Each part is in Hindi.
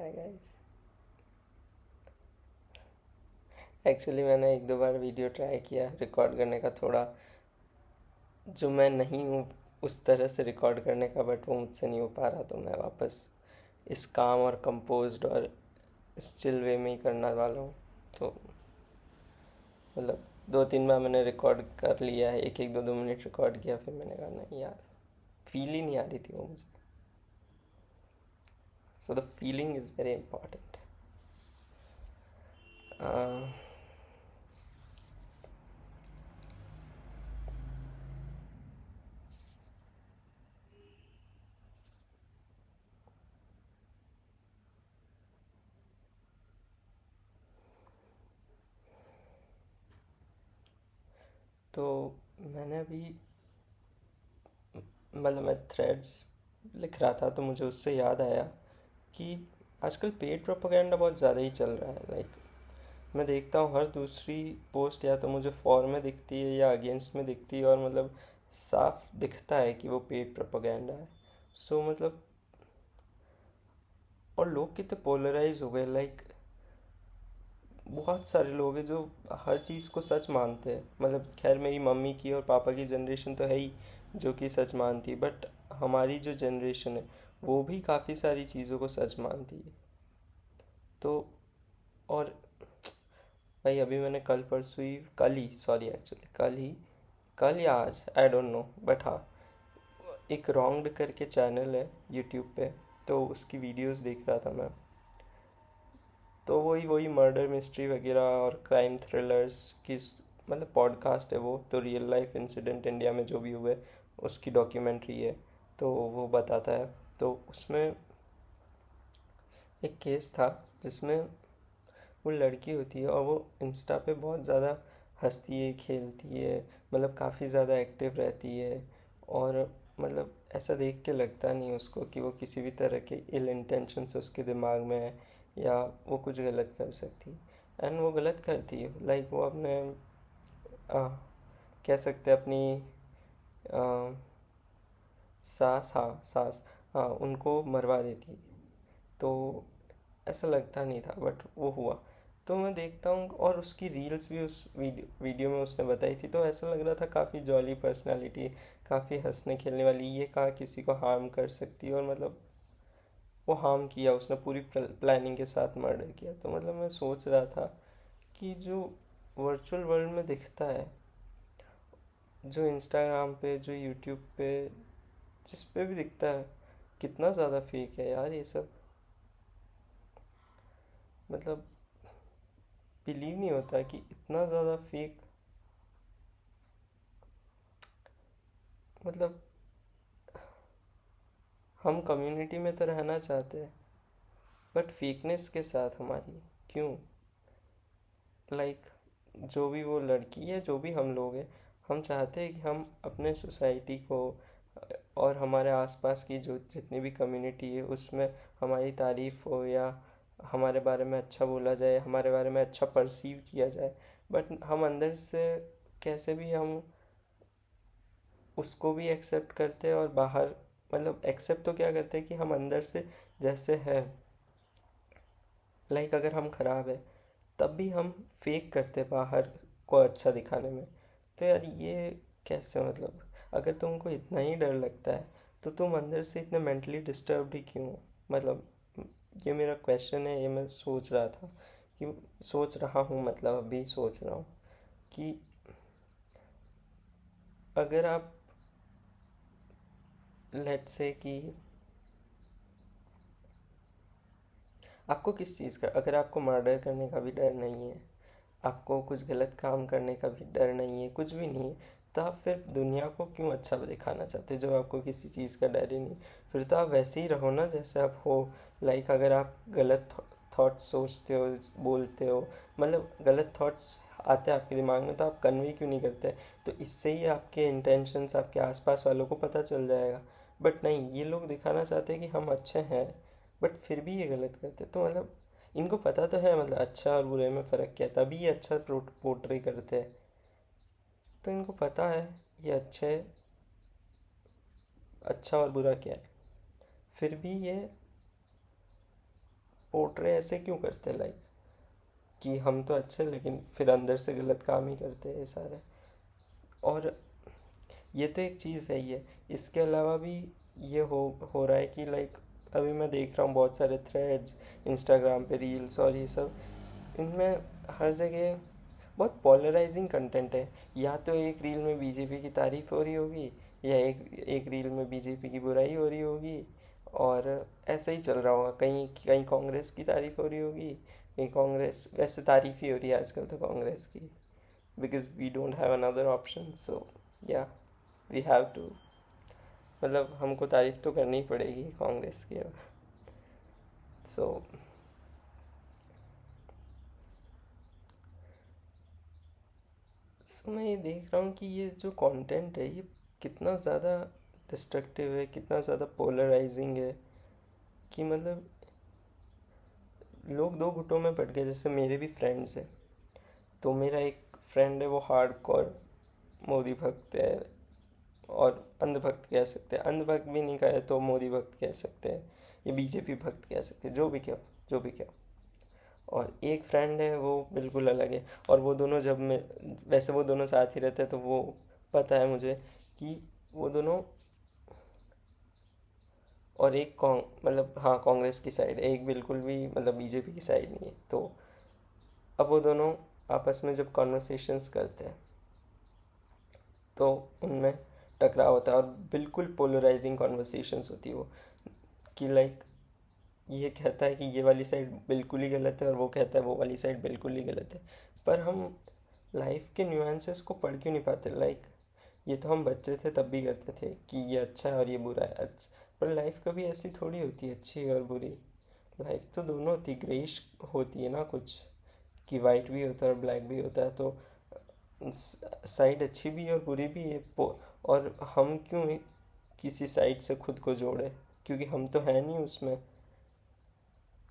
Hi guys. एक्चुअली मैंने एक दो बार वीडियो ट्राई किया रिकॉर्ड करने का, थोड़ा जो मैं नहीं हूँ उस तरह से रिकॉर्ड करने का, बट वो मुझसे नहीं हो पा रहा, तो मैं वापस इस काम और कंपोज्ड और इस चिल वे में ही करने वाला हूँ। तो मतलब दो तीन बार मैंने रिकॉर्ड कर लिया है, एक एक दो दो मिनट रिकॉर्ड किया, फिर मैंने कहा नहीं यार, फील ही नहीं आ रही थी वो मुझे। So the feeling is very important. तो मैंने अभी मतलब मैं थ्रेड्स लिख रहा था, तो मुझे उससे याद आया कि आजकल पेड प्रोपेगेंडा बहुत ज़्यादा ही चल रहा है। लाइक मैं देखता हूँ हर दूसरी पोस्ट या तो मुझे फॉर में दिखती है या अगेंस्ट में दिखती है, और मतलब साफ दिखता है कि वो पेड प्रोपेगेंडा है। सो मतलब और लोग कितने पोलराइज हो गए। लाइक बहुत सारे लोग हैं जो हर चीज़ को सच मानते हैं। मतलब खैर मेरी मम्मी की और पापा की जनरेशन तो है ही जो कि सच मानती है, बट हमारी जो जनरेशन है वो भी काफ़ी सारी चीज़ों को सच मानती है। तो और भाई अभी मैंने कल ही सॉरी एक्चुअली कल या आज आई डोंट नो, बट हाँ, एक रॉन्ग्ड करके चैनल है यूट्यूब पे, तो उसकी वीडियोस देख रहा था मैं। तो वही वही मर्डर मिस्ट्री वगैरह और क्राइम थ्रिलर्स की मतलब पॉडकास्ट है वो, तो रियल लाइफ इंसिडेंट इंडिया में जो भी हुए उसकी डॉक्यूमेंट्री है। तो वो बताता है। तो उसमें एक केस था जिसमें वो लड़की होती है और वो इंस्टा पे बहुत ज़्यादा हंसती है, खेलती है, मतलब काफ़ी ज़्यादा एक्टिव रहती है। और मतलब ऐसा देख के लगता नहीं उसको कि वो किसी भी तरह के इल इंटेंशन से उसके दिमाग में है या वो कुछ गलत कर सकती है। एंड वो गलत करती है। लाइक वो अपने आ, कह सकते हैं अपनी आ, सास, हाँ, उनको मरवा देती है। तो ऐसा लगता नहीं था, बट वो हुआ। तो मैं देखता हूँ और उसकी रील्स भी उस वीडियो में उसने बताई थी, तो ऐसा लग रहा था काफ़ी जॉली पर्सनालिटी, काफ़ी हंसने खेलने वाली, ये कहाँ किसी को हार्म कर सकती है। और मतलब वो हार्म किया, उसने पूरी प्लानिंग के साथ मर्डर किया। तो मतलब मैं सोच रहा था कि जो वर्चुअल वर्ल्ड में दिखता है, जो इंस्टाग्राम पे, जो यूट्यूब पे, जिस पे भी दिखता है, कितना ज़्यादा फेक है यार ये सब। मतलब बिलीव नहीं होता कि इतना ज़्यादा फेक। मतलब हम कम्युनिटी में तो रहना चाहते हैं, बट फेकनेस के साथ हमारी क्यों? लाइक जो भी वो लड़की है, जो भी हम लोग हैं, हम चाहते हैं कि हम अपने सोसाइटी को और हमारे आसपास की जो जितनी भी कम्युनिटी है उसमें हमारी तारीफ़ हो, या हमारे बारे में अच्छा बोला जाए, हमारे बारे में अच्छा परसीव किया जाए। बट हम अंदर से कैसे भी हम उसको भी एक्सेप्ट करते हैं, और बाहर मतलब एक्सेप्ट तो क्या करते हैं कि हम अंदर से जैसे है, लाइक अगर हम ख़राब है तब भी हम फेक करते बाहर को अच्छा दिखाने में। तो यार ये कैसे? मतलब अगर तुमको इतना ही डर लगता है तो तुम अंदर से इतने मेंटली डिस्टर्ब्ड ही क्यों हो? मतलब ये मेरा क्वेश्चन है, ये मैं सोच रहा था कि सोच रहा हूँ, मतलब अभी सोच रहा हूँ कि अगर आप लेट्स से कि आपको किस चीज़ का, अगर आपको मर्डर करने का भी डर नहीं है, आपको कुछ गलत काम करने का भी डर नहीं है, कुछ भी नहीं है, तो आप फिर दुनिया को क्यों अच्छा दिखाना चाहते हो जब आपको किसी चीज़ का डर ही नहीं? फिर तो आप वैसे ही रहो ना जैसे आप हो। लाइक अगर आप गलत थॉट्स सोचते हो, बोलते हो, मतलब गलत थॉट्स आते हैं आपके दिमाग में, तो आप कन्वे क्यों नहीं करते? तो इससे ही आपके इंटेंशंस आपके आसपास वालों को पता चल जाएगा। बट नहीं, ये लोग दिखाना चाहते हैं कि हम अच्छे हैं, बट फिर भी ये गलत करते। तो मतलब इनको पता तो है मतलब अच्छा और बुरे में फ़र्क क्या है, तभी ये अच्छा पोर्ट्रे करते हैं। तो इनको पता है ये अच्छे, अच्छा और बुरा क्या है, फिर भी ये पोर्ट्रे ऐसे क्यों करते हैं, लाइक कि हम तो अच्छे लेकिन फिर अंदर से गलत काम ही करते हैं ये सारे। और ये तो एक चीज़ है ही है, इसके अलावा भी ये हो रहा है कि लाइक अभी मैं देख रहा हूँ बहुत सारे थ्रेड्स इंस्टाग्राम पे, रील्स और ये सब, इनमें हर जगह बहुत पॉलराइजिंग कंटेंट है। या तो एक रील में बीजेपी की तारीफ हो रही होगी, या एक एक रील में बीजेपी की बुराई हो रही होगी, और ऐसा ही चल रहा होगा। कहीं कहीं कांग्रेस की तारीफ हो रही होगी, कहीं कांग्रेस, वैसे तारीफ ही हो रही है आजकल तो कांग्रेस की, because we don't have another option, so या वी हैव टू, मतलब हमको तारीफ तो करनी ही पड़ेगी कांग्रेस की अब। सो सो मैं ये देख रहा हूँ कि ये जो कंटेंट है ये कितना ज़्यादा डिस्ट्रक्टिव है, कितना ज़्यादा पोलराइजिंग है, कि मतलब लोग दो गुटों में बट गए। जैसे मेरे भी फ्रेंड्स हैं, तो मेरा एक फ्रेंड है वो हार्डकोर मोदी भक्त है, और अंधभक्त कह सकते हैं, अंधभक्त भी नहीं कहे तो मोदी भक्त कह सकते हैं, या बीजेपी भक्त कह सकते हैं, जो भी क्या, जो भी क्या। और एक फ्रेंड है वो बिल्कुल अलग है, और वो दोनों जब मैं, वैसे वो दोनों साथ ही रहते हैं तो वो पता है मुझे कि वो दोनों, और एक मतलब हाँ कांग्रेस की साइड है, एक बिल्कुल भी मतलब बीजेपी की साइड नहीं है। तो अब वो दोनों आपस में जब कॉन्वर्सेशंस करते हैं तो उनमें टकराव होता है, और बिल्कुल पोलराइजिंग कॉन्वर्सेशंस होती है वो, कि लाइक ये कहता है कि ये वाली साइड बिल्कुल ही गलत है, और वो कहता है वो वाली साइड बिल्कुल ही गलत है। पर हम लाइफ के न्यूएंसेस को पढ़ क्यों नहीं पाते, लाइक ये तो हम बच्चे थे तब भी करते थे कि ये अच्छा है और ये बुरा है, अच्छा, पर लाइफ कभी ऐसी थोड़ी होती है अच्छी और बुरी। लाइफ तो दोनों होती, ग्रेइश होती है ना कुछ, कि वाइट भी होता है और ब्लैक भी होता है। तो साइड अच्छी भी है और बुरी भी है, और हम क्यों किसी साइड से खुद को जोड़े, क्योंकि हम तो है नहीं उसमें।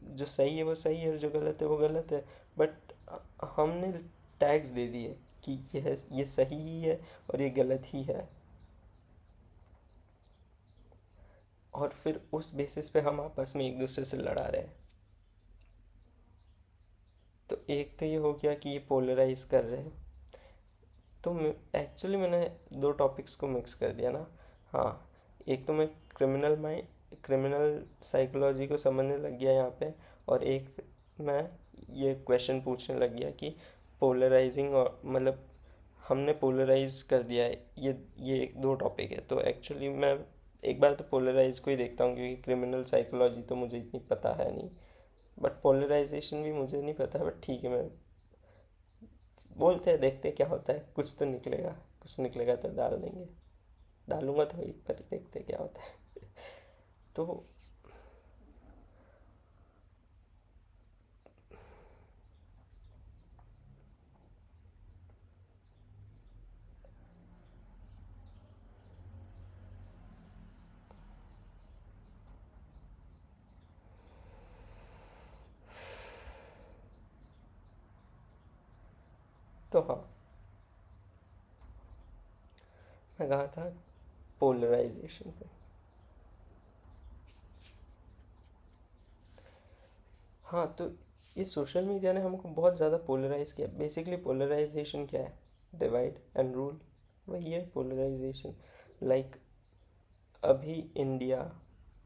जो सही है वो सही है और जो गलत है वो गलत है, बट हमने टैग्स दे दिए कि ये सही ही है और ये गलत ही है, और फिर उस बेसिस पे हम आपस में एक दूसरे से लड़ा रहे हैं। तो एक तो ये हो गया कि ये पोलराइज कर रहे हैं। तो एक्चुअली मैंने दो टॉपिक्स को मिक्स कर दिया ना। हाँ, एक तो मैं क्रिमिनल साइकोलॉजी को समझने लग गया यहाँ पे, और एक मैं ये क्वेश्चन पूछने लग गया कि पोलराइजिंग, और मतलब हमने पोलराइज कर दिया है, ये दो टॉपिक है। तो एक्चुअली मैं एक बार तो पोलराइज को ही देखता हूँ, क्योंकि क्रिमिनल साइकोलॉजी तो मुझे इतनी पता है नहीं, बट पोलराइजेशन भी मुझे नहीं पता है। बट ठीक है, मैं बोलते हैं, देखते हैं क्या होता है, कुछ तो निकलेगा, कुछ निकलेगा तो डाल देंगे, डालूंगा तो वही, पर देखते हैं क्या होता है। तो तो हाँ, मैं कहा था पोलराइजेशन पे। हाँ, तो इस सोशल मीडिया ने हमको बहुत ज़्यादा पोलराइज किया। बेसिकली पोलराइजेशन क्या है, डिवाइड एंड रूल, वही है पोलराइजेशन। लाइक अभी इंडिया,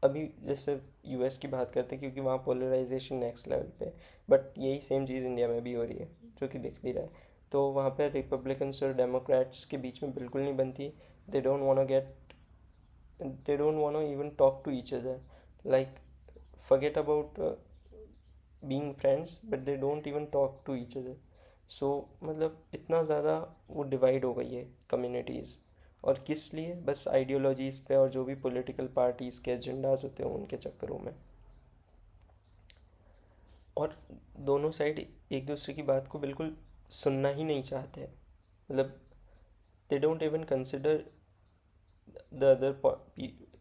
अभी जैसे यूएस की बात करते हैं क्योंकि वहाँ पोलराइजेशन नेक्स्ट लेवल पे, बट यही सेम चीज़ इंडिया में भी हो रही है, जो कि दिख भी रहा है। तो वहाँ पे रिपब्लिकन्स और डेमोक्रेट्स के बीच में बिल्कुल नहीं बनती। They don't want get they don't want to even talk to each other, like forget about being friends, but they don't even talk to each other. So मतलब इतना ज़्यादा वो डिवाइड हो गई है कम्युनिटीज़, और किस लिए, बस आइडियोलॉजीज़ पे और जो भी पॉलिटिकल पार्टीज़ के एजेंडाज होते हैं उनके चक्करों में। और दोनों साइड एक दूसरे की बात को बिल्कुल सुनना ही नहीं चाहते हैं, मतलब they don't even consider the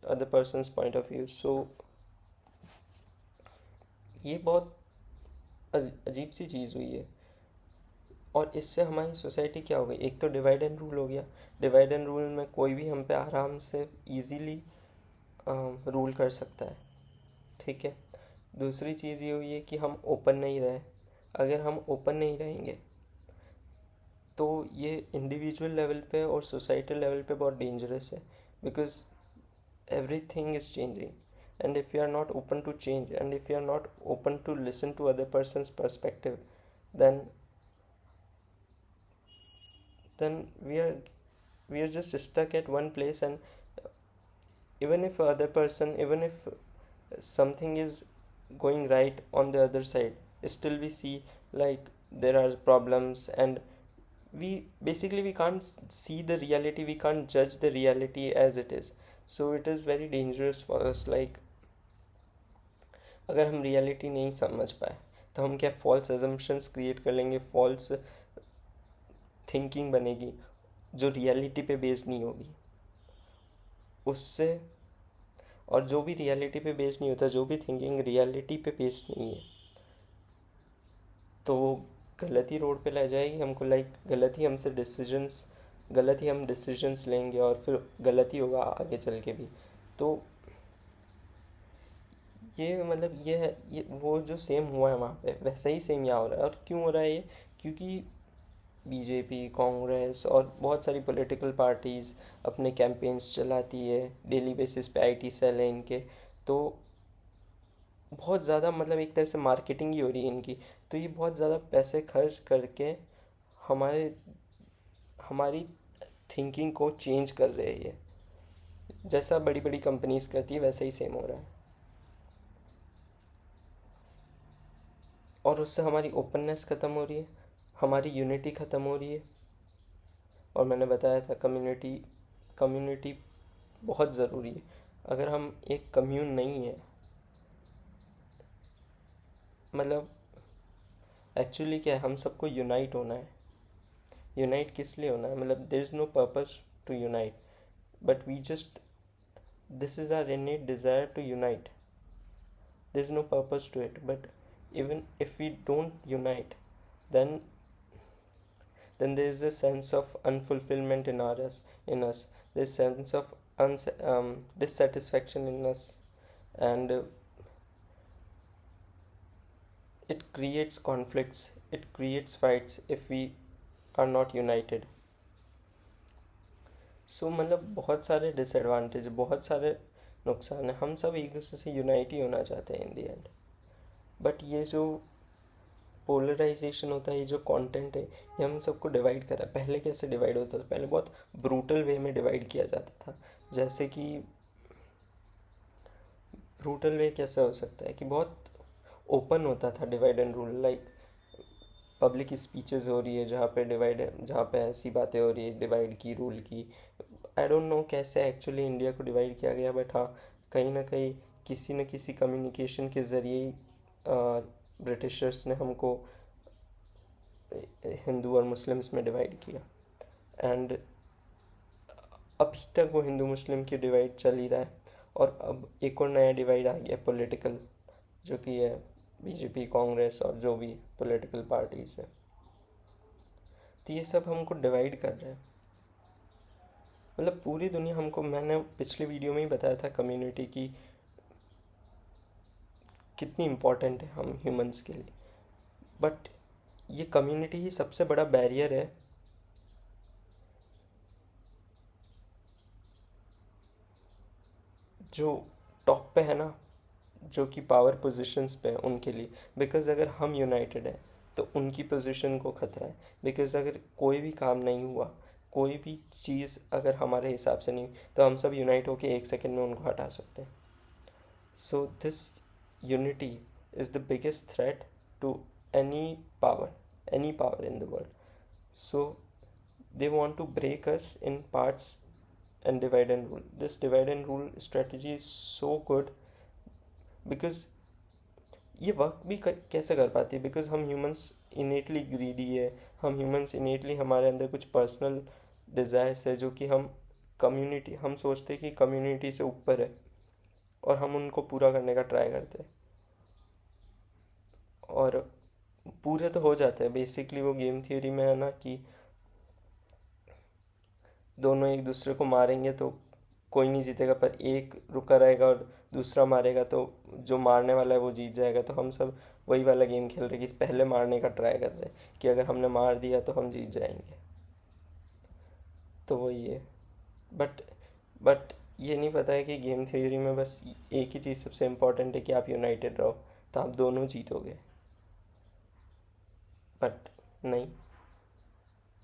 other person's point of view. So ये बहुत अजीब सी चीज़ हुई है। और इससे हमारी सोसाइटी क्या हो गई, एक तो डिवाइड एंड रूल हो गया। डिवाइड एंड रूल में कोई भी हम पे आराम से इजीली रूल कर सकता है, ठीक है। दूसरी चीज़ ये हुई है कि हम ओपन नहीं रहे। अगर हम ओपन नहीं रहेंगे तो ये इंडिविजुअल लेवल पे और सोसाइटल लेवल पे बहुत डेंजरस है, because everything is changing, and if you are not open to change, and if you are not open to listen to other person's perspective, then we are just stuck at one place. And even if other person, even if something is going right on the other side, still we see like there are problems, and we can't see the reality, we can't judge the reality as it is. So it is very dangerous for us. Like अगर हम रियलिटी नहीं समझ पाए तो हम क्या फॉल्स एजम्पशंस क्रिएट कर लेंगे, फॉल्स थिंकिंग बनेगी जो रियलिटी पे बेस्ड नहीं होगी उससे। और जो भी रियलिटी पे बेस्ड नहीं होता, जो भी थिंकिंग रियलिटी पे बेस्ड नहीं है, तो वो गलत ही रोड पे ले जाएगी हमको। लाइक गलत ही हम डिसीजंस लेंगे और फिर गलत ही होगा आगे चल के भी। तो ये मतलब ये है, ये वो जो सेम हुआ है वहाँ पे वैसा ही सेम यहाँ हो रहा है। और क्यों हो रहा है ये? क्योंकि बीजेपी, कांग्रेस और बहुत सारी पॉलिटिकल पार्टीज़ अपने कैंपेन्स चलाती है, डेली बेसिस पे आईटी सेल है इनके। तो बहुत ज़्यादा मतलब एक तरह से मार्केटिंग ही हो रही है इनकी। तो ये बहुत ज़्यादा पैसे खर्च करके हमारे हमारी थिंकिंग को चेंज कर रहे हैं। ये जैसा बड़ी बड़ी कंपनीज करती है वैसा ही सेम हो रहा है। और उससे हमारी ओपननेस ख़त्म हो रही है, हमारी यूनिटी ख़त्म हो रही है। और मैंने बताया था कम्युनिटी कम्युनिटी बहुत ज़रूरी है। अगर हम एक कम्यून नहीं है, मतलब एक्चुअली क्या है, हम सबको यूनाइट होना है। यूनाइट किस लिए होना है? मतलब there is no purpose to unite, but we just this is our innate desire to unite. There is no purpose to it, but even if we don't unite, then there is a sense of unfulfillment in us. There's sense of dissatisfaction in us, and it creates conflicts, it creates fights if we are not united. So मतलब बहुत सारे डिसएडवांटेज, बहुत सारे नुकसान है। हम सब एक दूसरे से यूनाइट ही होना चाहते हैं इन दी एंड, बट ये जो पोलराइजेशन होता है, ये जो कंटेंट है, ये हम सबको डिवाइड कर रहा है। पहले कैसे डिवाइड होता था? पहले बहुत ब्रूटल वे में डिवाइड किया जाता था। जैसे कि ब्रूटल वे कैसे हो सकता है कि बहुत ओपन होता था divide and rule. Like public speeches हो रही है जहाँ पे ऐसी बातें हो रही है डिवाइड की, रूल की। आई डोंट नो कैसे एक्चुअली इंडिया को डिवाइड किया गया, बट हाँ कहीं ना कहीं किसी न किसी कम्युनिकेशन के ज़रिए ही ब्रिटिशर्स ने हमको हिंदू और मुस्लिम्स में डिवाइड किया। एंड अभी तक वो हिंदू मुस्लिम की डिवाइड चल ही रहा है। और अब एक और नया डिवाइड आ गया पॉलिटिकल, जो कि है बीजेपी, कांग्रेस और जो भी पॉलिटिकल पार्टीज़ है। तो ये सब हमको डिवाइड कर रहे हैं। मतलब पूरी दुनिया हमको, मैंने पिछले वीडियो में ही बताया था कम्युनिटी की कितनी इम्पोर्टेंट है हम ह्यूमंस के लिए। बट ये कम्युनिटी ही सबसे बड़ा बैरियर है जो टॉप पे है ना, जो कि पावर पोजीशंस पे है उनके लिए। बिकॉज़ अगर हम यूनाइटेड हैं तो उनकी पोजीशन को खतरा है। बिकॉज़ अगर कोई भी काम नहीं हुआ, कोई भी चीज़ अगर हमारे हिसाब से नहीं, तो हम सब यूनाइट होकर एक सेकंड में उनको हटा सकते हैं। So this unity is the biggest threat to any power in the world. So they want to break us in parts and divide and rule. This divide and rule strategy is so good because ये वर्क भी कैसे कर पाती है? बिकॉज हम ह्यूमंस इनेटली ग्रीडी है। हम ह्यूमंस इनेटली, हमारे अंदर कुछ पर्सनल डिज़ायर्स है जो कि हम सोचते हैं कि कम्युनिटी से ऊपर है और हम उनको पूरा करने का ट्राई करते हैं। और पूरे तो हो जाते हैं। बेसिकली वो गेम थियोरी में है ना कि दोनों एक दूसरे को मारेंगे तो कोई नहीं जीतेगा, पर एक रुका रहेगा और दूसरा मारेगा तो जो मारने वाला है वो जीत जाएगा। तो हम सब वही वाला गेम खेल रहे कि पहले मारने का ट्राई कर रहे कि अगर हमने मार दिया तो हम जीत जाएंगे। तो वही है। बट बट ये नहीं पता है कि गेम थ्योरी में बस एक ही चीज़ सबसे इम्पोर्टेंट है कि आप यूनाइटेड रहो, तो आप दोनों जीतोगे। बट नहीं,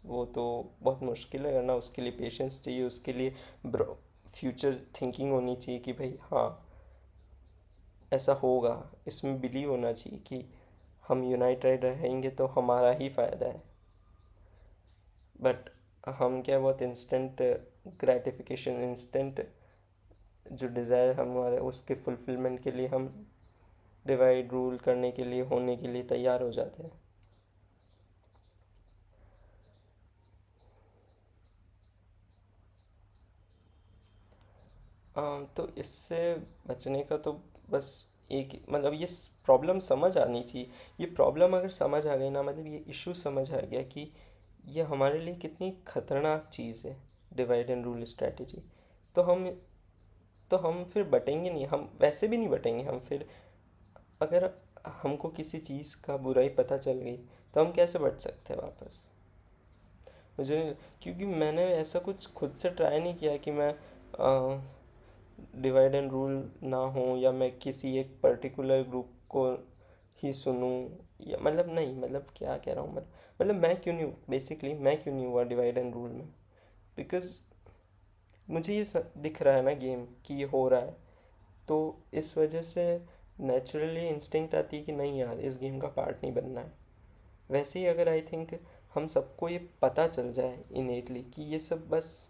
वो तो बहुत मुश्किल है करना। उसके लिए पेशेंस चाहिए, उसके लिए फ्यूचर थिंकिंग होनी चाहिए कि भाई हाँ ऐसा होगा, इसमें बिलीव होना चाहिए कि हम यूनाइटेड रहेंगे तो हमारा ही फ़ायदा है। बट हम क्या, बहुत इंस्टेंट ग्रेटिफिकेशन, इंस्टेंट जो डिज़ायर हमारे उसके फुलफिलमेंट के लिए हम डिवाइड रूल करने के लिए, होने के लिए तैयार हो जाते हैं। तो इससे बचने का तो बस एक मतलब ये प्रॉब्लम समझ आनी चाहिए। ये प्रॉब्लम अगर समझ आ गई ना, मतलब ये इशू समझ आ गया कि ये हमारे लिए कितनी खतरनाक चीज़ है, डिवाइड एंड रूल स्ट्रैटेजी, तो हम फिर बटेंगे नहीं, हम वैसे भी नहीं बटेंगे हम फिर। अगर हमको किसी चीज़ का बुराई पता चल गई तो हम कैसे बट सकते हैं वापस? मुझे नहीं, क्योंकि मैंने ऐसा कुछ खुद से ट्राई नहीं किया कि मैं डिवाइड एंड रूल ना हो या मैं किसी एक पर्टिकुलर ग्रुप को ही सुनूं, या मतलब नहीं, मतलब क्या कह रहा हूँ, मतलब मैं क्यों नहीं, बेसिकली मैं क्यों नहीं हुआ डिवाइड एंड रूल में? बिकॉज मुझे ये दिख रहा है ना गेम कि ये हो रहा है, तो इस वजह से नेचुरली इंस्टिंक्ट आती है कि नहीं यार, इस गेम का पार्ट नहीं बनना है। वैसे ही अगर आई थिंक हम सबको ये पता चल जाए इनेटली कि ये सब बस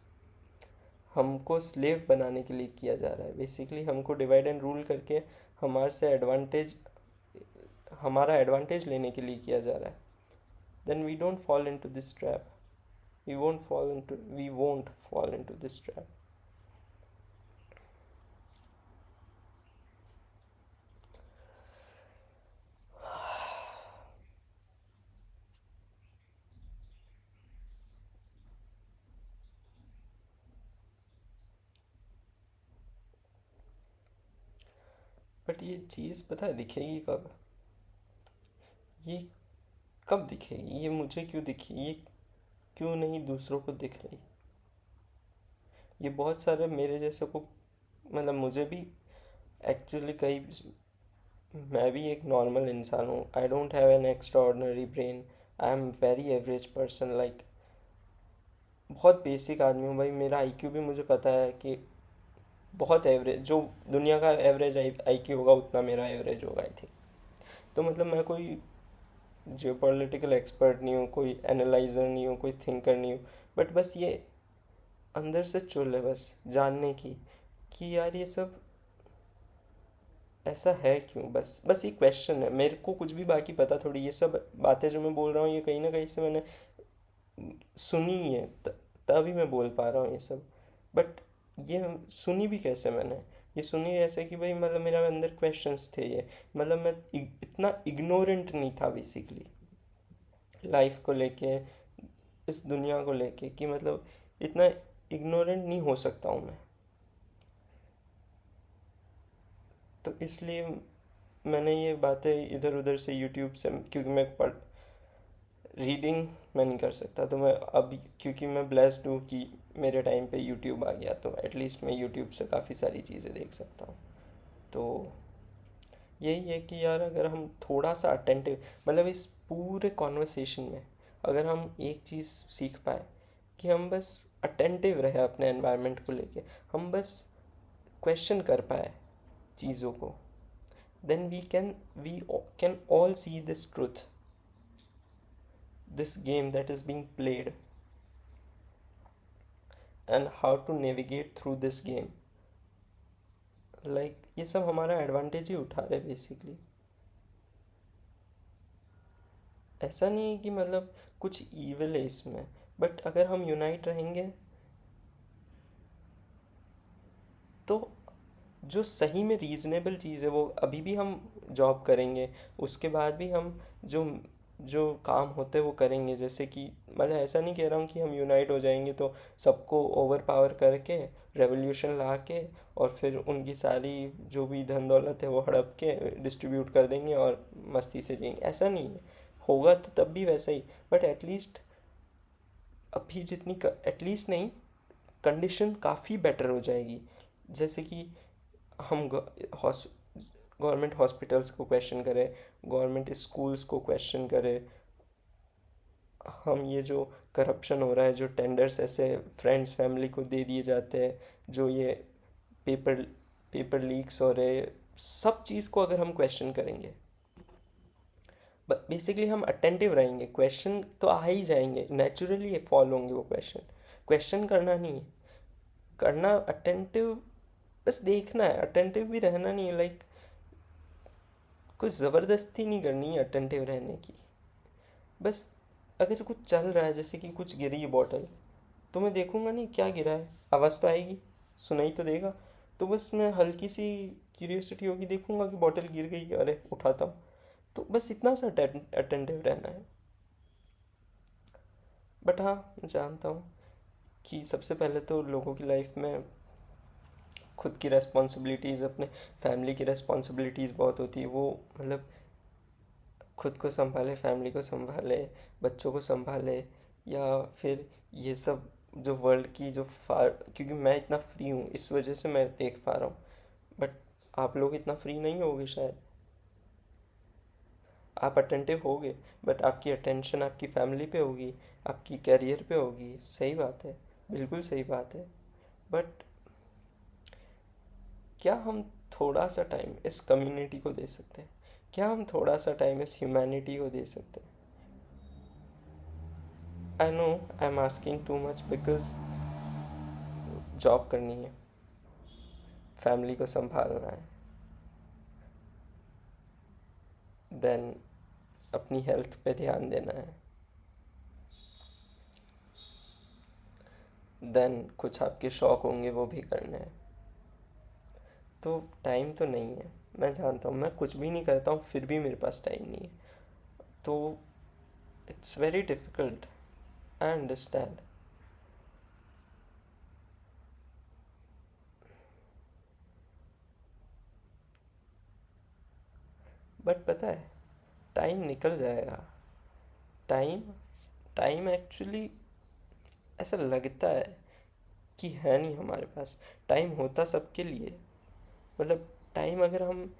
हमको स्लेव बनाने के लिए किया जा रहा है, बेसिकली हमको डिवाइड एंड रूल करके हमारे से एडवांटेज, हमारा एडवांटेज लेने के लिए किया जा रहा है, then we don't fall into this trap. We won't fall into this trap. But ये चीज़ पता है दिखेगी कब? ये कब दिखेगी? ये मुझे क्यों दिखी, ये क्यों नहीं दूसरों को दिख रही? ये बहुत सारे मेरे जैसे को, मतलब मुझे भी एक्चुअली कई, मैं भी एक नॉर्मल इंसान हूँ, I don't have an extra ordinary brain, I am very average person, like बहुत बेसिक आदमी हूँ भाई। मेरा आईक्यू भी मुझे पता है कि बहुत एवरेज, जो दुनिया का एवरेज आईक्यू होगा उतना मेरा एवरेज होगा आई थिंक। तो मतलब मैं कोई जियो पॉलिटिकल एक्सपर्ट नहीं हूँ, कोई एनालाइजर नहीं हूँ, कोई थिंकर नहीं हूँ। बट बस ये अंदर से चुल है बस जानने की कि यार ये सब ऐसा है क्यों। बस ये क्वेश्चन है मेरे को, कुछ भी बाकी पता थोड़ी। ये सब बातें जो मैं बोल रहा हूँ ये कहीं ना कहीं से मैंने सुनी ही है, तभी मैं बोल पा रहा हूँ ये सब। बट ये सुनी भी कैसे मैंने? ये सुनी ऐसे कि भाई मतलब मेरे अंदर क्वेश्चंस थे ये, मतलब मैं इतना इग्नोरेंट नहीं था बेसिकली लाइफ को लेके, इस दुनिया को लेके, कि मतलब इतना इग्नोरेंट नहीं हो सकता हूँ मैं। तो इसलिए मैंने ये बातें इधर उधर से यूट्यूब से, क्योंकि मैं पढ़, रीडिंग मैं नहीं कर सकता, तो मैं अब, क्योंकि मैं ब्लेस्ड हूँ कि मेरे टाइम पे यूट्यूब आ गया, तो एटलीस्ट मैं यूट्यूब से काफ़ी सारी चीज़ें देख सकता हूँ। तो यही है कि यार अगर हम थोड़ा सा अटेंटिव, मतलब इस पूरे कॉन्वर्सेशन में अगर हम एक चीज़ सीख पाए कि हम बस अटेंटिव रहे अपने एनवायरनमेंट को लेके, हम बस क्वेश्चन कर पाए चीज़ों को, then we can all see this truth, this game that is being played, and how to navigate through this game. Like ये सब हमारा एडवांटेज ही उठा रहे बेसिकली। ऐसा नहीं है कि मतलब कुछ ईविल है इसमें, बट अगर हम यूनाइट रहेंगे तो जो सही में रीज़नेबल चीज़ है वो अभी भी हम जॉब करेंगे, उसके बाद भी हम जो जो काम होते हैं वो करेंगे, जैसे कि मतलब ऐसा नहीं कह रहा हूँ कि हम यूनाइट हो जाएंगे तो सबको ओवर पावर करके रेवोल्यूशन ला के और फिर उनकी सारी जो भी धन दौलत है वो हड़प के डिस्ट्रीब्यूट कर देंगे और मस्ती से जिएंगे, ऐसा नहीं है। होगा तो तब भी वैसा ही, बट एटलीस्ट अभी जितनी एटलीस्ट नहीं, कंडीशन काफ़ी बेटर हो जाएगी। जैसे कि हम गवर्नमेंट हॉस्पिटल्स को क्वेश्चन करें, गवर्नमेंट स्कूल्स को क्वेश्चन करें, हम ये जो करप्शन हो रहा है, जो टेंडर्स ऐसे फ्रेंड्स फैमिली को दे दिए जाते हैं, जो ये पेपर पेपर लीक्स हो रहे, सब चीज़ को अगर हम क्वेश्चन करेंगे, बेसिकली हम अटेंटिव रहेंगे, क्वेश्चन तो आ ही जाएंगे नेचुरली, फॉलो होंगे वो क्वेश्चन। क्वेश्चन करना नहीं है, करना अटेंटिव, बस देखना है, अटेंटिव भी रहना नहीं है, लाइक कोई ज़बरदस्ती नहीं करनी है अटेंटिव रहने की। बस अगर कुछ चल रहा है, जैसे कि कुछ गिरी है बॉटल, तो मैं देखूंगा नहीं क्या गिरा है, आवाज़ तो आएगी, सुनाई तो देगा, तो बस मैं हल्की सी क्यूरियोसिटी होगी, देखूंगा कि बॉटल गिर गई, अरे उठाता हूँ। तो बस इतना सा अटेंटिव रहना है। बट हाँ, मैं जानता हूँ कि सबसे पहले तो लोगों की लाइफ में खुद की रेस्पॉन्सिबिलिटीज़, अपने फैमिली की रिस्पॉन्सिबिलिटीज़ बहुत होती है, वो मतलब खुद को संभाले, फैमिली को संभाले, बच्चों को संभाले, या फिर ये सब जो वर्ल्ड की जो फार, क्योंकि मैं इतना फ्री हूँ इस वजह से मैं देख पा रहा हूँ, बट आप लोग इतना फ्री नहीं होगे शायद। आप अटेंटिव होगे, बट आपकी अटेंशन आपकी फैमिली पे होगी, आपकी कैरियर पे होगी, सही बात है, बिल्कुल सही बात है। बट क्या हम थोड़ा सा टाइम इस कम्युनिटी को दे सकते हैं? क्या हम थोड़ा सा टाइम इस ह्यूमैनिटी को दे सकते हैं? I know I am asking too much, because job करनी है, फैमिली को संभालना है, देन अपनी हेल्थ पे ध्यान देना है, देन कुछ आपके शौक होंगे वो भी करने हैं। तो टाइम तो नहीं है, मैं जानता हूँ, मैं कुछ भी नहीं करता हूँ फिर भी मेरे पास टाइम नहीं है, तो it's very difficult, I understand. But पता है, टाइम निकल जाएगा। टाइम टाइम एक्चुअली ऐसा लगता है कि है नहीं हमारे पास। टाइम होता सबके लिए, मतलब टाइम अगर हम,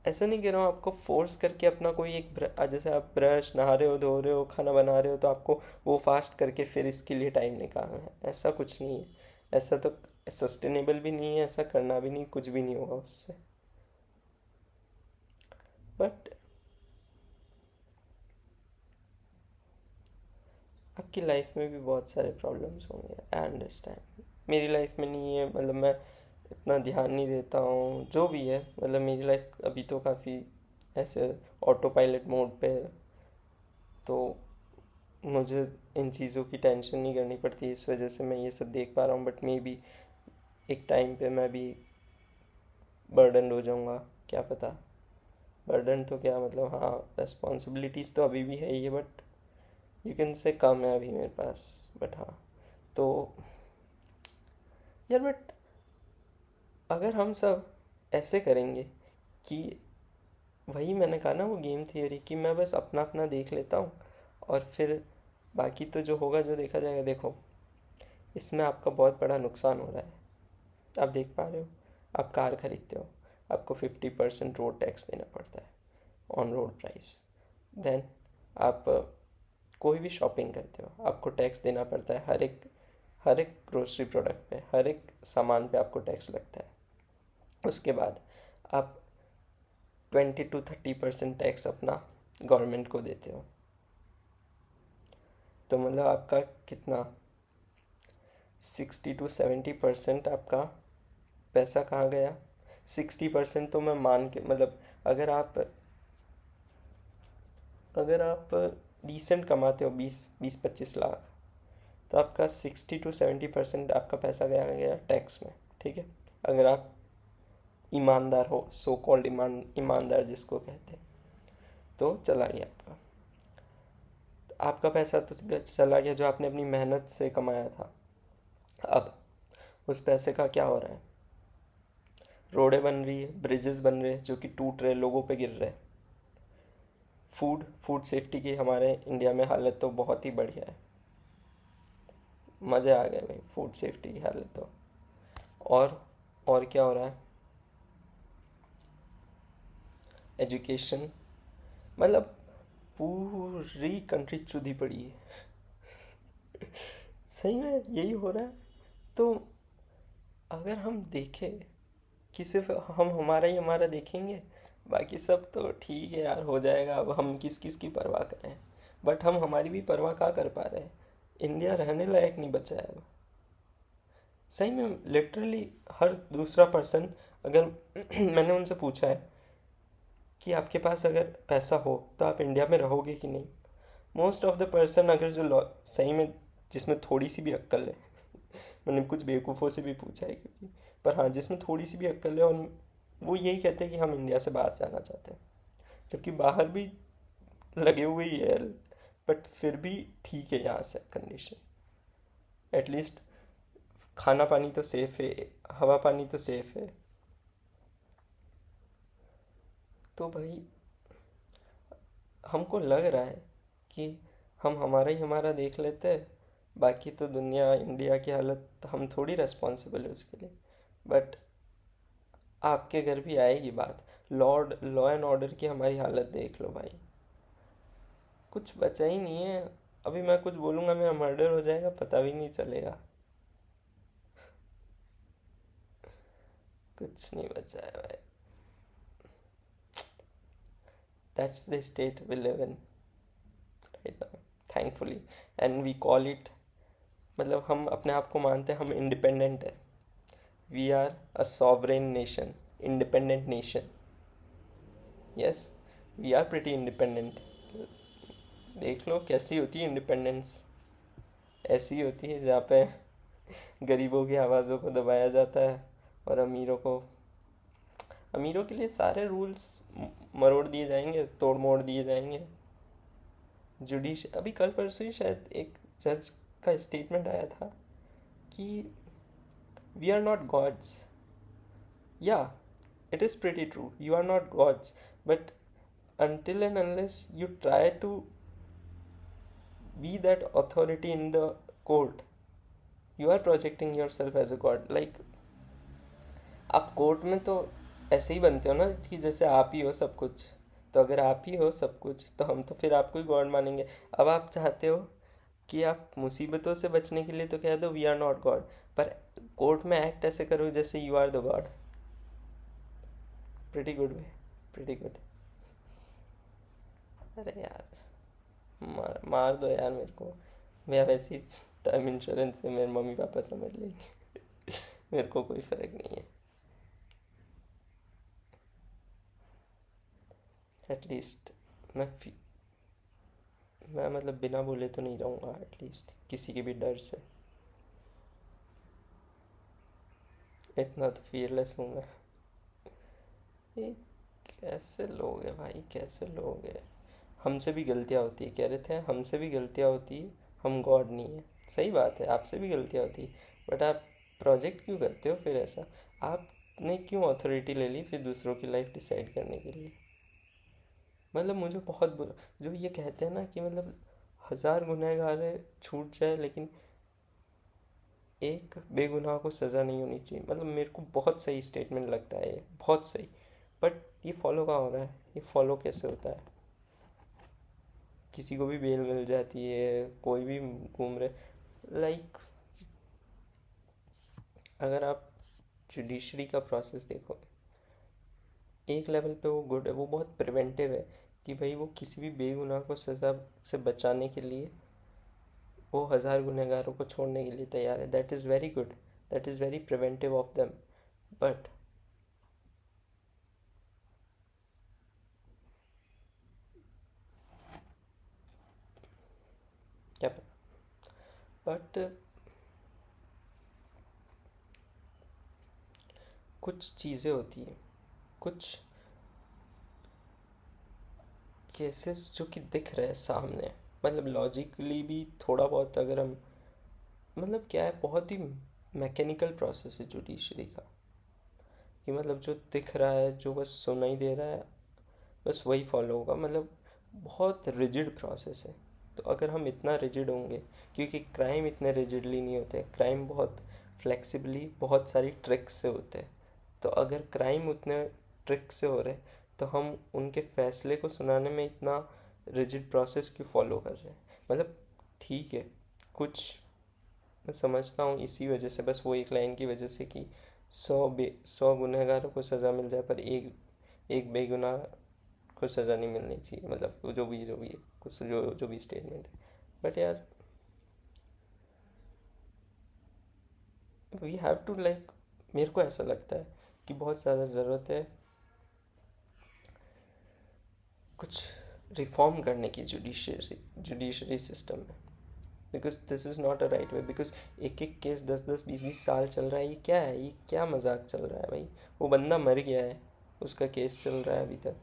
ऐसा नहीं कह रहा हूँ आपको फोर्स करके अपना कोई एक जैसे आप ब्रश, नहा रहे हो, धो रहे हो, खाना बना रहे हो, तो आपको वो फास्ट करके फिर इसके लिए टाइम निकालना है, ऐसा कुछ नहीं है। ऐसा तो सस्टेनेबल भी नहीं है, ऐसा करना भी नहीं, कुछ भी नहीं होगा उससे। बट आपकी लाइफ में भी बहुत सारे प्रॉब्लम्स होंगे, आई अंडरस्टैंड। मेरी लाइफ में नहीं है, मतलब मैं इतना ध्यान नहीं देता हूँ, जो भी है, मतलब मेरी लाइफ अभी तो काफ़ी ऐसे ऑटो पायलट मोड पे है, तो मुझे इन चीज़ों की टेंशन नहीं करनी पड़ती, इस वजह से मैं ये सब देख पा रहा हूँ। बट मे बी एक टाइम पे मैं भी बर्डन हो जाऊँगा, क्या पता। बर्डन तो क्या, मतलब हाँ, रेस्पॉन्सिबिलिटीज़ तो अभी भी है ही है, बट यू कैन से कम है अभी मेरे पास, बट हाँ। तो यार, बट अगर हम सब ऐसे करेंगे कि, वही मैंने कहा ना, वो गेम थियरी, कि मैं बस अपना अपना देख लेता हूँ और फिर बाकी तो जो होगा जो देखा जाएगा। देखो, इसमें आपका बहुत बड़ा नुकसान हो रहा है, आप देख पा रहे हो। आप कार खरीदते हो, आपको 50% रोड टैक्स देना पड़ता है, ऑन रोड प्राइस। देन आप कोई भी शॉपिंग करते हो, आपको टैक्स देना पड़ता है, हर एक ग्रोसरी प्रोडक्ट पे, हर एक सामान पे आपको टैक्स लगता है। उसके बाद आप 20 to 30% टैक्स अपना गवर्नमेंट को देते हो। तो मतलब आपका कितना, 60 to 70% आपका पैसा कहाँ गया। 60% तो मैं मान के, मतलब अगर आप डिसेंट कमाते हो, 20-25 लाख, तो आपका 60 to 70% आपका पैसा गया गया टैक्स में, ठीक है। अगर आप ईमानदार हो, सो कॉल्ड ईमानदार जिसको कहते हैं, तो चला गया आपका। आपका पैसा तो चला गया जो आपने अपनी मेहनत से कमाया था। अब उस पैसे का क्या हो रहा है? रोडें बन रही है, ब्रिजेस बन रहे हैं जो कि टूट रहे, लोगों पे गिर रहे हैं। फूड सेफ्टी की हमारे इंडिया में हालत तो बहुत ही बढ़िया है। मज़े आ गए भाई, फूड सेफ्टी की हालत तो। और और क्या हो रहा है? एजुकेशन, मतलब पूरी कंट्री चुदी पड़ी है। सही में यही हो रहा है। तो अगर हम देखें कि सिर्फ हम हमारा ही हमारा देखेंगे, बाकी सब तो ठीक है यार, हो जाएगा, अब हम किस किस की परवाह करें। बट हम हमारी भी परवाह कहाँ कर पा रहे हैं? इंडिया रहने लायक नहीं बचा है अब। सही में लिटरली हर दूसरा पर्सन, अगर मैंने उनसे पूछा है कि आपके पास अगर पैसा हो तो आप इंडिया में रहोगे कि नहीं, मोस्ट ऑफ द पर्सन, अगर जो सही में जिसमें थोड़ी सी भी अक्ल है, मैंने कुछ बेवकूफ़ों से भी पूछा है क्योंकि, पर हाँ जिसमें थोड़ी सी भी अक्ल है, और वो यही कहते हैं कि हम इंडिया से बाहर जाना चाहते हैं। जबकि बाहर भी लगे हुए ही है, बट फिर भी ठीक है यहाँ से कंडीशन। एटलीस्ट खाना पानी तो सेफ है, हवा पानी तो सेफ है। तो भाई हमको लग रहा है कि हम हमारा ही हमारा देख लेते हैं, बाकी तो दुनिया इंडिया की हालत हम थोड़ी रेस्पॉन्सिबल है उसके लिए। बट आपके घर भी आएगी बात। लॉ एंड ऑर्डर की हमारी हालत देख लो भाई, कुछ बचा ही नहीं है। अभी मैं कुछ बोलूँगा मेरा मर्डर हो जाएगा, पता भी नहीं चलेगा। कुछ नहीं बचा है भाई। That's the state we live in right now, thankfully. And we call it, मतलब हम अपने आप को मानते हैं हम इंडिपेंडेंट है। We are a sovereign nation, independent nation. Yes, we are pretty independent. देख लो कैसी होती है इंडिपेंडेंस। ऐसी होती है जहाँ पे गरीबों की आवाज़ों को दबाया जाता है, और अमीरों के लिए सारे रूल्स मरोड़ दिए जाएंगे, तोड़ मोड़ दिए जाएंगे। अभी कल परसों ही शायद एक जज का स्टेटमेंट आया था कि वी आर नॉट गॉड्स। या, it is pretty true, you are not gods, but until and unless you try to be that authority in the court, you are projecting yourself as a god. Like, आप कोर्ट में तो ऐसे ही बनते हो ना कि जैसे आप ही हो सब कुछ। तो अगर आप ही हो सब कुछ तो हम तो फिर आपको ही गॉड मानेंगे। अब आप चाहते हो कि आप मुसीबतों से बचने के लिए तो कह दो वी आर नॉट गॉड, पर कोर्ट में एक्ट ऐसे करो जैसे you are the God. Pretty good way, pretty good. अरे यार, मार दो यार मेरे को। मैं वैसे ही टर्म इंश्योरेंस से मेरे मम्मी पापा समझ लेंगे। मेरे को कोई फ़र्क नहीं है। एटलीस्ट मैं मैं मतलब बिना बोले तो नहीं रहूँगा, एटलीस्ट किसी के भी डर से। इतना तो फियरलेस हूँ मैं। ये कैसे लोग हैं भाई, कैसे लोग हैं? हमसे भी गलतियाँ होती है, कह रहे थे हमसे भी गलतियाँ होती है, हम गॉड नहीं है। सही बात है, आपसे भी गलतियाँ होती है, बट आप प्रोजेक्ट क्यों करते हो फिर ऐसा? आपने क्यों अथॉरिटी ले ली फिर दूसरों की लाइफ डिसाइड करने के लिए? मतलब मुझे बहुत बुरा जो ये कहते हैं ना कि मतलब 1000 गुनहगार है छूट जाए लेकिन एक बेगुनाह को सज़ा नहीं होनी चाहिए। मतलब मेरे को बहुत सही स्टेटमेंट लगता है ये, बहुत सही। बट ये फॉलो कहाँ हो रहा है? ये फॉलो कैसे होता है? किसी को भी बेल मिल जाती है, कोई भी घूम रहे। लाइक, अगर आप जुडिशरी का प्रोसेस देखोगे, एक लेवल पे वो गुड है, वो बहुत प्रिवेंटिव है कि भाई वो किसी भी बेगुनाह को सज़ा से बचाने के लिए वो 1000 गुनहगारों को छोड़ने के लिए तैयार है। That is very good, that is very preventive of them. But क्या पता, बट कुछ चीज़ें होती हैं, कुछ केसेस जो कि दिख रहे हैं सामने, मतलब लॉजिकली भी थोड़ा बहुत अगर हम, मतलब क्या है, बहुत ही मैकेनिकल प्रोसेस है जुडिशरी का, कि मतलब जो दिख रहा है, जो बस सुनाई दे रहा है, बस वही फॉलो होगा। मतलब बहुत रिजिड प्रोसेस है। तो अगर हम इतना रिजिड होंगे, क्योंकि क्राइम इतने रिजिडली नहीं होते, क्राइम बहुत फ्लेक्सिबली बहुत सारी ट्रिक्स से होते हैं। तो अगर क्राइम उतने ट्रिक से हो रहे, तो हम उनके फैसले को सुनाने में इतना रिजिड प्रोसेस क्यों फॉलो कर रहे हैं? मतलब ठीक है, कुछ मैं समझता हूँ इसी वजह से, बस वो एक लाइन की वजह से कि 100 गुनहगारों को सज़ा मिल जाए पर एक एक बेगुनाह को सज़ा नहीं मिलनी चाहिए। मतलब जो भी कुछ जो भी स्टेटमेंट है, बट यार वी हैव टू लाइक, मेरे को ऐसा लगता है कि बहुत ज़्यादा ज़रूरत है कुछ रिफॉर्म करने की जुडिशरी सिस्टम में। Because this is not a right way. Because एक एक केस 10-10 20-20 साल चल रहा है, ये क्या है, ये क्या मजाक चल रहा है भाई? वो बंदा मर गया है, उसका केस चल रहा है अभी तक।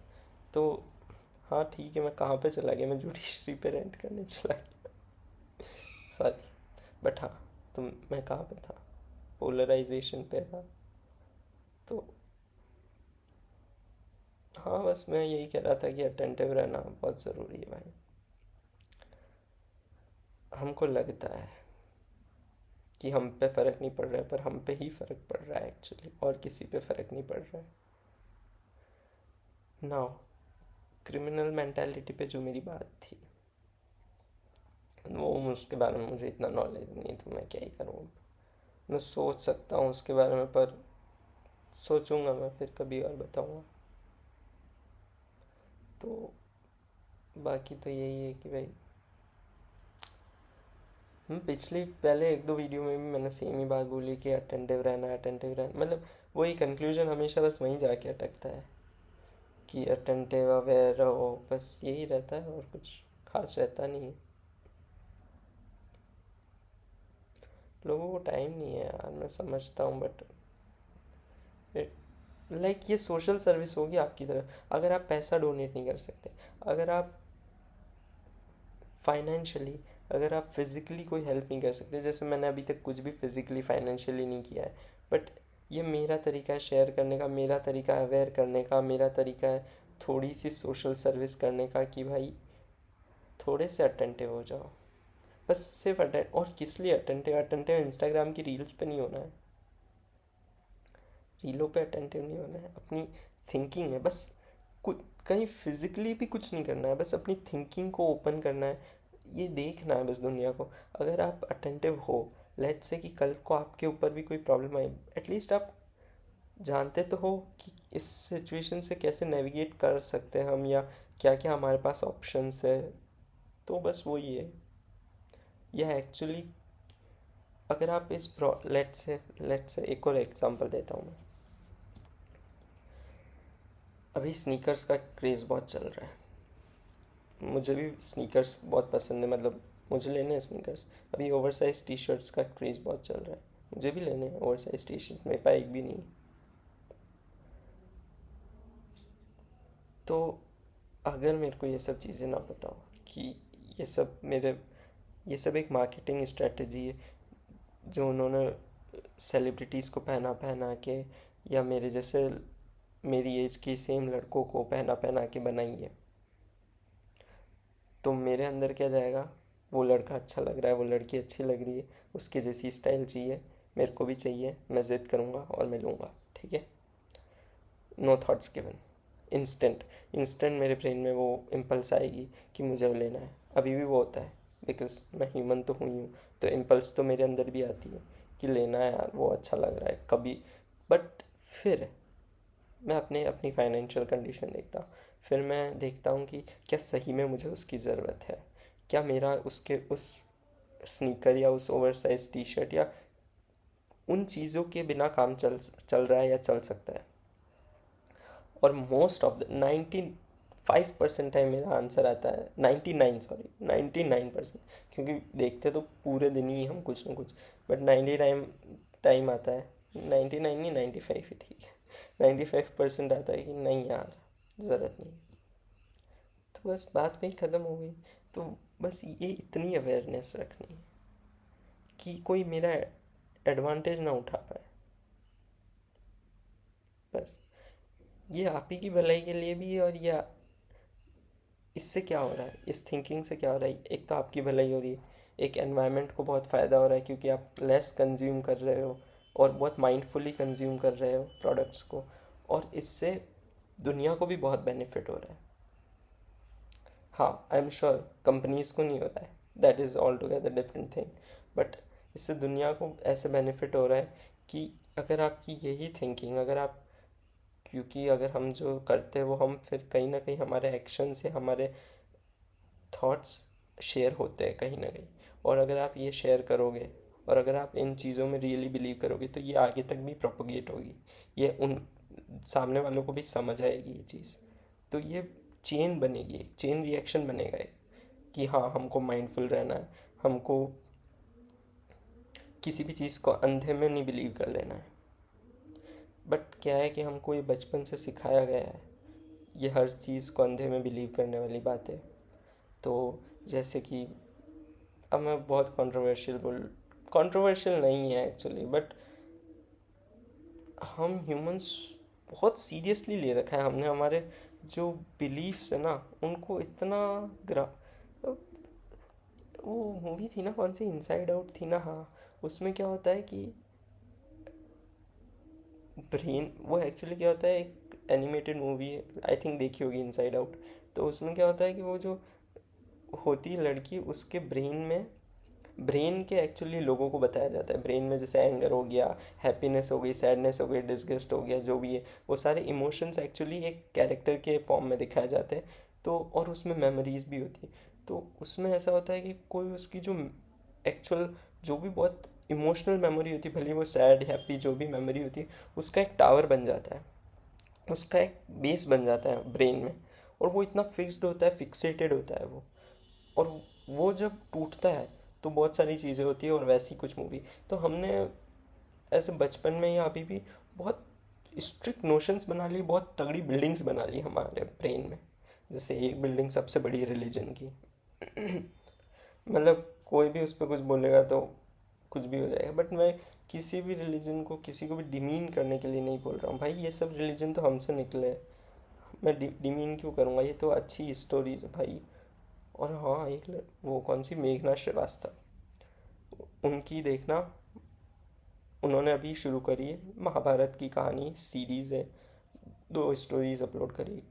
तो हाँ ठीक है, मैं कहाँ पे चला गया, मैं जुडिशरी पे रेंट करने चला गया, सॉरी। बट हाँ, तो मैं कहाँ पे था? पोलराइजेशन पे था। तो हाँ, बस मैं यही कह रहा था कि अटेंटिव रहना बहुत ज़रूरी है भाई। हमको लगता है कि हम पे फ़र्क नहीं पड़ रहा है, पर हम पे ही फ़र्क पड़ रहा है एक्चुअली, और किसी पे फ़र्क नहीं पड़ रहा है। नाउ, क्रिमिनल मेंटालिटी पे जो मेरी बात थी, वो उसके बारे में मुझे इतना नॉलेज नहीं है, तो मैं क्या ही करूँ। मैं सोच सकता हूँ उसके बारे में, पर सोचूंगा मैं फिर कभी और बताऊंगा। तो बाकी तो यही है कि भाई, पिछली पहले एक दो वीडियो में भी मैंने सेम ही बात बोली कि अटेंटिव रहना, मतलब वही कंक्लूजन हमेशा बस वहीं जाके अटकता है कि अटेंटिव अवेयर रहो, बस यही रहता है और कुछ खास रहता नहीं है। लोगों को टाइम नहीं है यार, मैं समझता हूँ, बट लाइक ये सोशल सर्विस होगी आपकी तरफ। अगर आप पैसा डोनेट नहीं कर सकते, अगर आप फाइनेंशियली, अगर आप फिज़िकली कोई हेल्प नहीं कर सकते, जैसे मैंने अभी तक कुछ भी फिज़िकली फाइनेंशियली नहीं किया है, बट ये मेरा तरीका है शेयर करने का, मेरा तरीका है अवेयर करने का, मेरा तरीका है थोड़ी सी सोशल सर्विस करने का, कि भाई थोड़े से अटेंटिव हो जाओ। बस सिर्फ अटेंड, और किस लिए अटेंटिव? अटेंटिव इंस्टाग्राम की रील्स पे नहीं होना है, रीलों पे अटेंटिव नहीं होना है, अपनी थिंकिंग में बस। कुछ कहीं फिजिकली भी कुछ नहीं करना है, बस अपनी थिंकिंग को ओपन करना है, ये देखना है बस दुनिया को। अगर आप अटेंटिव हो, लेट से कि कल को आपके ऊपर भी कोई प्रॉब्लम आए, एटलीस्ट आप जानते तो हो कि इस सिचुएशन से कैसे नेविगेट कर सकते हैं हम, या क्या क्या हमारे पास ऑप्शंस है। तो बस वही है। यह एक्चुअली, अगर आप इस लेट से एक और एग्जांपल देता हूँ मैं। अभी स्नीकर्स का क्रेज़ बहुत चल रहा है, मुझे भी स्नीकर्स बहुत पसंद है, मतलब मुझे लेने हैं स्नीकर्स। अभी ओवर साइज टी शर्ट्स का क्रेज़ बहुत चल रहा है, मुझे भी लेने हैं ओवर साइज टी शर्ट, मेरे पास एक भी नहीं है। तो अगर मेरे को ये सब चीज़ें ना पता हो कि ये सब मेरे, ये सब एक मार्केटिंग स्ट्रेटजी है जो उन्होंने सेलिब्रिटीज़ को पहना पहना के, या मेरे जैसे मेरी एज के सेम लड़कों को पहना पहना के बनाई है, तो मेरे अंदर क्या जाएगा? वो लड़का अच्छा लग रहा है, वो लड़की अच्छी लग रही है, उसके जैसी स्टाइल चाहिए, मेरे को भी चाहिए, मैं ज़िद करूँगा और मैं लूँगा, ठीक है। No thoughts given, instant, instant मेरे ब्रेन में वो इम्पल्स आएगी कि मुझे वो लेना है। अभी भी वो होता है, बिकॉज मैं ह्यूमन तो हुई हूँ, तो इम्पल्स तो मेरे अंदर भी आती है कि लेना है यार, वो अच्छा लग रहा है कभी। बट फिर मैं अपने अपनी फाइनेंशियल कंडीशन देखता हूँ, फिर मैं देखता हूँ कि क्या सही में मुझे उसकी ज़रूरत है, क्या मेरा उसके उस स्नीकर या उस ओवर साइज टी शर्ट या उन चीज़ों के बिना काम चल चल रहा है या चल सकता है। और मोस्ट ऑफ द 95% टाइम मेरा आंसर आता है, 99, सॉरी 99%, क्योंकि देखते तो पूरे दिन ही हम कुछ ना कुछ, बट 99 टाइम आता है, 99 नहीं 95 ही ठीक है, 95% आता है कि नहीं यार, ज़रूरत नहीं। तो बस बात वही ख़त्म हो गई। तो बस ये इतनी अवेयरनेस रखनी है कि कोई मेरा एडवांटेज ना उठा पाए। बस ये आप ही की भलाई के लिए भी है, और ये इससे क्या हो रहा है, इस थिंकिंग से क्या हो रहा है, एक तो आपकी भलाई हो रही है, एक एनवायरनमेंट को बहुत फ़ायदा हो रहा है क्योंकि आप लेस कंज्यूम कर रहे हो और बहुत माइंडफुली कंज्यूम कर रहे हो प्रोडक्ट्स को, और इससे दुनिया को भी बहुत बेनिफिट हो रहा है। हाँ, आई एम श्योर कंपनीज को नहीं हो रहा है, that is all together different thing, but इससे दुनिया को ऐसे बेनिफिट हो रहा है कि अगर आपकी यही थिंकिंग, अगर आप, क्योंकि अगर हम जो करते हैं वो हम फिर कहीं ना कहीं हमारे एक्शन से हमारे थॉट्स शेयर होते हैं कहीं ना कहीं, और अगर आप ये शेयर करोगे और अगर आप इन चीज़ों में रियली बिलीव करोगे तो ये आगे तक भी प्रोपोगेट होगी, ये उन सामने वालों को भी समझ आएगी ये चीज़, तो ये चेन बनेगी, चेन रिएक्शन बनेगा एक, कि हाँ हमको माइंडफुल रहना है, हमको किसी भी चीज़ को अंधे में नहीं बिलीव कर लेना है। बट क्या है कि हमको ये बचपन से सिखाया गया है, ये हर चीज़ को अंधे में बिलीव करने वाली बात है। तो जैसे कि अब मैं बहुत कंट्रोवर्शियल नहीं है एक्चुअली, बट हम ह्यूमंस बहुत सीरियसली ले रखा है हमने, हमारे जो बिलीफ्स है ना उनको इतना ग्रा वो मूवी थी ना, कौन सी, इनसाइड आउट थी ना, हाँ, उसमें क्या होता है कि ब्रेन, वो एक्चुअली क्या होता है, एक एनिमेटेड मूवी है, आई थिंक देखी होगी इनसाइड आउट। तो उसमें क्या होता है कि वो जो होती है लड़की, उसके ब्रेन के एक्चुअली लोगों को बताया जाता है, ब्रेन में जैसे एंगर हो गया, हैप्पीनेस हो गई, सैडनेस हो गई, डिसगस्ट हो गया, जो भी है वो सारे इमोशंस एक्चुअली एक कैरेक्टर के फॉर्म में दिखाए जाते हैं। तो और उसमें मेमोरीज भी होती है। तो उसमें ऐसा होता है कि कोई उसकी जो एक्चुअल, जो भी बहुत इमोशनल मेमोरी होती है, भले वो सैड हैप्पी जो भी मेमोरी होती है, उसका एक टावर बन जाता है, उसका एक बेस बन जाता है ब्रेन में, और वो इतना फिक्स्ड होता है, फिक्सेटेड होता है वो, और वो जब टूटता है तो बहुत सारी चीज़ें होती है, और वैसी कुछ मूवी, तो हमने ऐसे बचपन में या अभी भी बहुत स्ट्रिक्ट नोशंस बना ली, बहुत तगड़ी बिल्डिंग्स बना ली हमारे ब्रेन में, जैसे एक बिल्डिंग सबसे बड़ी रिलीजन की। मतलब कोई भी उस पर कुछ बोलेगा तो कुछ भी हो जाएगा, बट मैं किसी भी रिलीजन को किसी को भी डिमीन करने के लिए नहीं बोल रहा हूँ भाई, ये सब रिलीजन तो हमसे निकले हैं, मैं डिमीन क्यों करूँगा, ये तो अच्छी स्टोरीज है भाई। और हाँ, वो कौन सी, मेघना श्रीवास्तव, उनकी देखना, उन्होंने अभी शुरू करी है महाभारत की कहानी सीरीज़ है, 2 स्टोरीज अपलोड करी,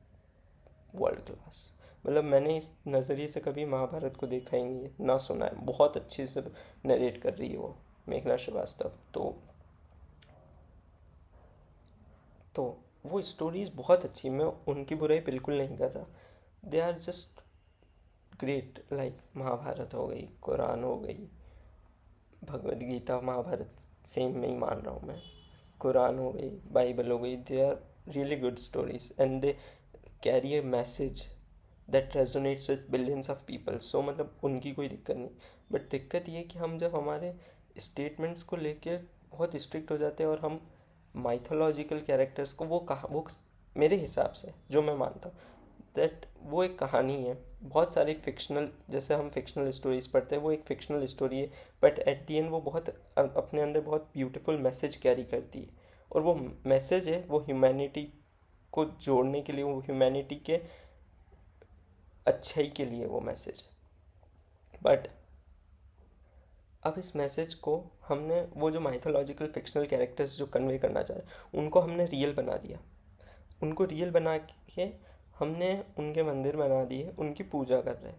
वर्ल्ड क्लास। मतलब मैंने इस नज़रिए से कभी महाभारत को देखा ही नहीं है, ना सुना है, बहुत अच्छे से नरेट कर रही है वो मेघना श्रीवास्तव। तो वो स्टोरीज़ बहुत अच्छी, मैं उनकी बुराई बिल्कुल नहीं कर रहा, they are just great, like Mahabharat हो गई, कुरान हो गई, भगवद गीता महाभारत सेम में ही मान रहा हूँ मैं, कुरान हो गई, बाइबल हो गई, they are really good stories and they carry a message that resonates with billions of people, so मतलब उनकी कोई दिक्कत नहीं। बट दिक्कत ये कि हम जब हमारे स्टेटमेंट्स को लेकर बहुत स्ट्रिक्ट हो जाते हैं, और हम माइथोलॉजिकल कैरेक्टर्स को, वो मेरे हिसाब से जो मैं मानता हूँ दैट वो एक कहानी है, बहुत सारी फिक्शनल, जैसे हम फिक्शनल स्टोरीज पढ़ते हैं, वो एक फिक्शनल स्टोरी है, बट एट दी एंड वो बहुत अपने अंदर बहुत ब्यूटीफुल मैसेज कैरी करती है, और वो मैसेज है वो ह्यूमैनिटी को जोड़ने के लिए, वो ह्यूमैनिटी के अच्छाई के लिए वो मैसेज है। बट अब इस मैसेज को हमने, वो जो माइथोलॉजिकल फिक्शनल कैरेक्टर्स जो कन्वे करना चाह रहे उनको हमने रियल बना दिया, उनको रियल बना के हमने उनके मंदिर बना दिए, उनकी पूजा कर रहे हैं,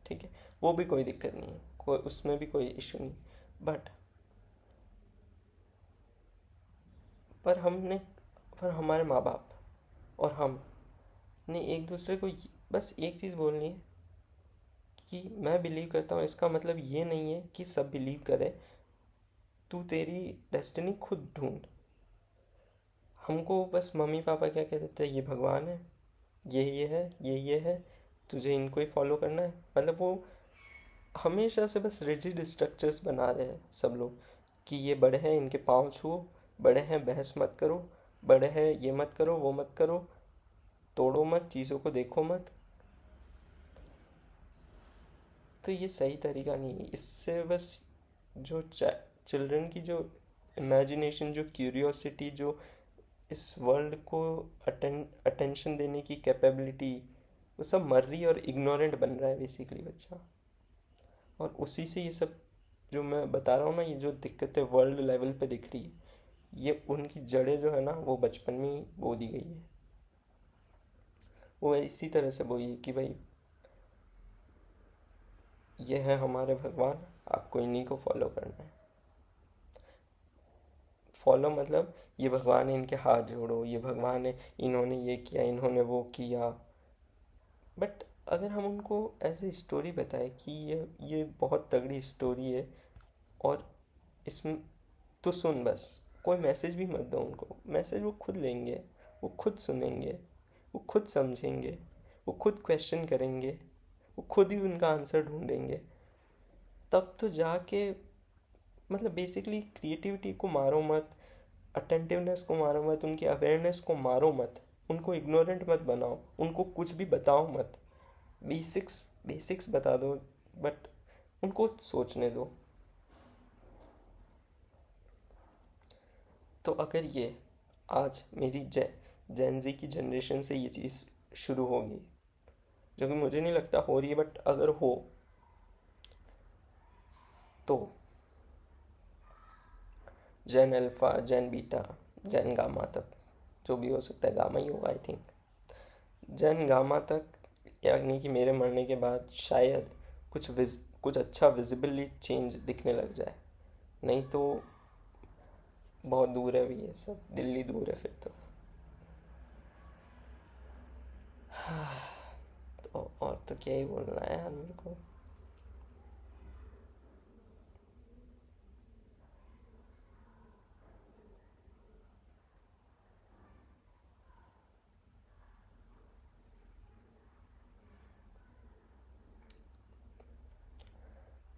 ठीक है, वो भी कोई दिक्कत नहीं है, कोई उसमें भी कोई इशू नहीं। बट पर हमने पर हमारे माँ बाप और हम ने एक दूसरे को बस एक चीज़ बोलनी है कि मैं बिलीव करता हूँ, इसका मतलब ये नहीं है कि सब बिलीव करें, तू तेरी डेस्टिनी खुद ढूंढ। हमको बस मम्मी पापा क्या कहते थे, ये भगवान है, ये है, ये है, तुझे इनको ही फॉलो करना है, मतलब वो हमेशा से बस रिजिड स्ट्रक्चर्स बना रहे हैं सब लोग, कि ये बड़े हैं इनके पाँव छुओ, बड़े हैं बहस मत करो, बड़े हैं ये मत करो वो मत करो, तोड़ो मत चीज़ों को, देखो मत। तो ये सही तरीका नहीं है। इससे बस जो चिल्ड्रन की जो इमेजिनेशन, जो क्यूरियोसिटी, जो इस वर्ल्ड को अटेंशन देने की कैपेबिलिटी, वो सब मर रही है और इग्नोरेंट बन रहा है बेसिकली बच्चा। और उसी से ये सब जो मैं बता रहा हूँ ना, ये जो दिक्कतें वर्ल्ड लेवल पे दिख रही है, ये उनकी जड़ें जो है ना, वो बचपन में ही बो दी गई है। वो इसी तरह से बोई है कि भाई ये है हमारे भगवान, आपको इन्हीं को फॉलो करना है। फॉलो मतलब ये भगवान है, इनके हाथ जोड़ो, ये भगवान है, इन्होंने ये किया, इन्होंने वो किया। बट अगर हम उनको ऐसे स्टोरी बताएं कि ये बहुत तगड़ी स्टोरी है, और इसमें तो सुन बस, कोई मैसेज भी मत दो उनको। मैसेज वो खुद लेंगे, वो खुद सुनेंगे, वो खुद समझेंगे, वो खुद क्वेश्चन करेंगे, वो खुद ही उनका आंसर ढूंढेंगे। तब तो जाके, मतलब बेसिकली क्रिएटिविटी को मारो मत, अटेंटिवनेस को मारो मत, उनकी अवेयरनेस को मारो मत, उनको इग्नोरेंट मत बनाओ, उनको कुछ भी बताओ मत। बेसिक्स बेसिक्स बता दो, बट उनको सोचने दो। तो अगर ये आज मेरी जेनजी की जनरेशन से ये चीज़ शुरू होगी, जो कि मुझे नहीं लगता हो रही है, बट अगर हो तो जेन अल्फ़ा, जेन बीटा, जेन गामा तक, जो भी हो सकता है, गामा ही होगा आई थिंक। जेन गामा तक, यानी कि मेरे मरने के बाद शायद कुछ अच्छा विजिबली चेंज दिखने लग जाए। नहीं तो बहुत दूर है, भी ये सब दिल्ली दूर है फिर तो और तो क्या ही बोलना है यार मेरे को।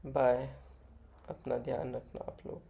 बाय। अपना ध्यान रखना आप लोग।